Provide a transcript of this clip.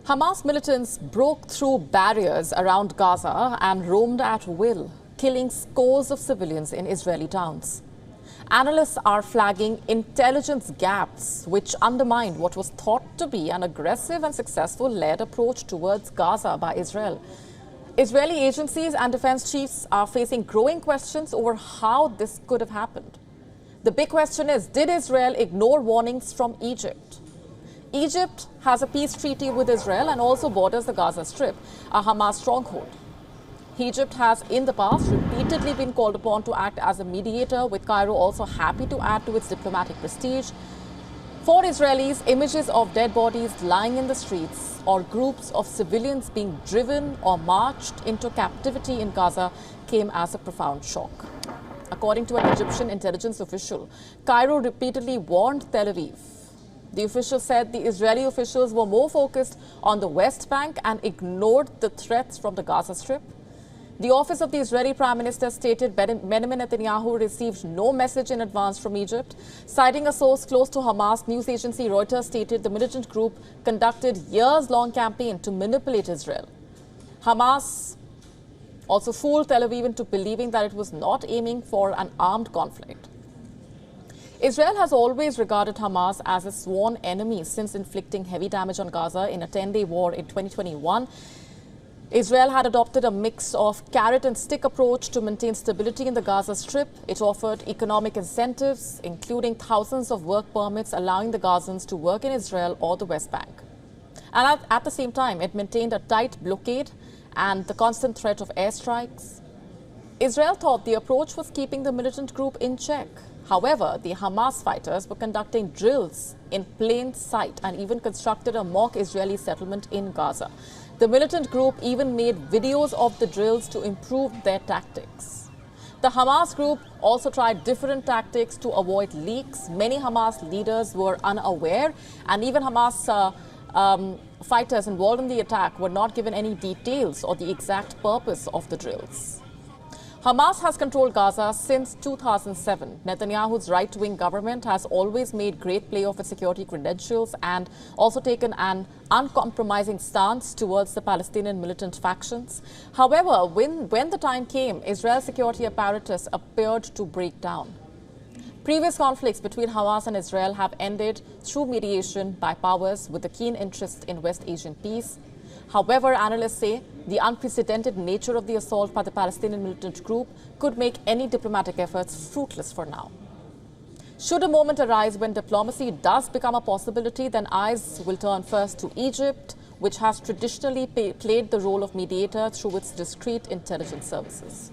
Hamas militants broke through barriers around Gaza and roamed at will, killing scores of civilians in Israeli towns. Analysts are flagging intelligence gaps which undermine what was thought to be an aggressive and successful led approach towards Gaza by Israel. Israeli agencies and defense chiefs are facing growing questions over how this could have happened. The big question is, did Israel ignore warnings from Egypt? Egypt has a peace treaty with Israel and also borders the Gaza Strip, a Hamas stronghold. Egypt has in the past repeatedly been called upon to act as a mediator, with Cairo also happy to add to its diplomatic prestige. For Israelis, images of dead bodies lying in the streets or groups of civilians being driven or marched into captivity in Gaza came as a profound shock. According to an Egyptian intelligence official, Cairo repeatedly warned Tel Aviv. The official said the Israeli officials were more focused on the West Bank and ignored the threats from the Gaza Strip. The office of the Israeli Prime Minister stated Benjamin Netanyahu received no message in advance from Egypt. Citing a source close to Hamas, news agency Reuters stated the militant group conducted years-long campaign to manipulate Israel. Hamas also fooled Tel Aviv into believing that it was not aiming for an armed conflict. Israel has always regarded Hamas as a sworn enemy since inflicting heavy damage on Gaza in a 10-day war in 2021. Israel had adopted a mix of carrot and stick approach to maintain stability in the Gaza Strip. It offered economic incentives, including thousands of work permits, allowing the Gazans to work in Israel or the West Bank. And at the same time, it maintained a tight blockade and the constant threat of airstrikes. Israel thought the approach was keeping the militant group in check. However, the Hamas fighters were conducting drills in plain sight and even constructed a mock Israeli settlement in Gaza. The militant group even made videos of the drills to improve their tactics. The Hamas group also tried different tactics to avoid leaks. Many Hamas leaders were unaware, and even Hamas fighters involved in the attack were not given any details or the exact purpose of the drills. Hamas has controlled Gaza since 2007. Netanyahu's right-wing government has always made great play of its security credentials and also taken an uncompromising stance towards the Palestinian militant factions. However, when the time came, Israel's security apparatus appeared to break down. Previous conflicts between Hamas and Israel have ended through mediation by powers with a keen interest in West Asian peace. However, analysts say the unprecedented nature of the assault by the Palestinian militant group could make any diplomatic efforts fruitless for now. Should a moment arise when diplomacy does become a possibility, then eyes will turn first to Egypt, which has traditionally played the role of mediator through its discreet intelligence services.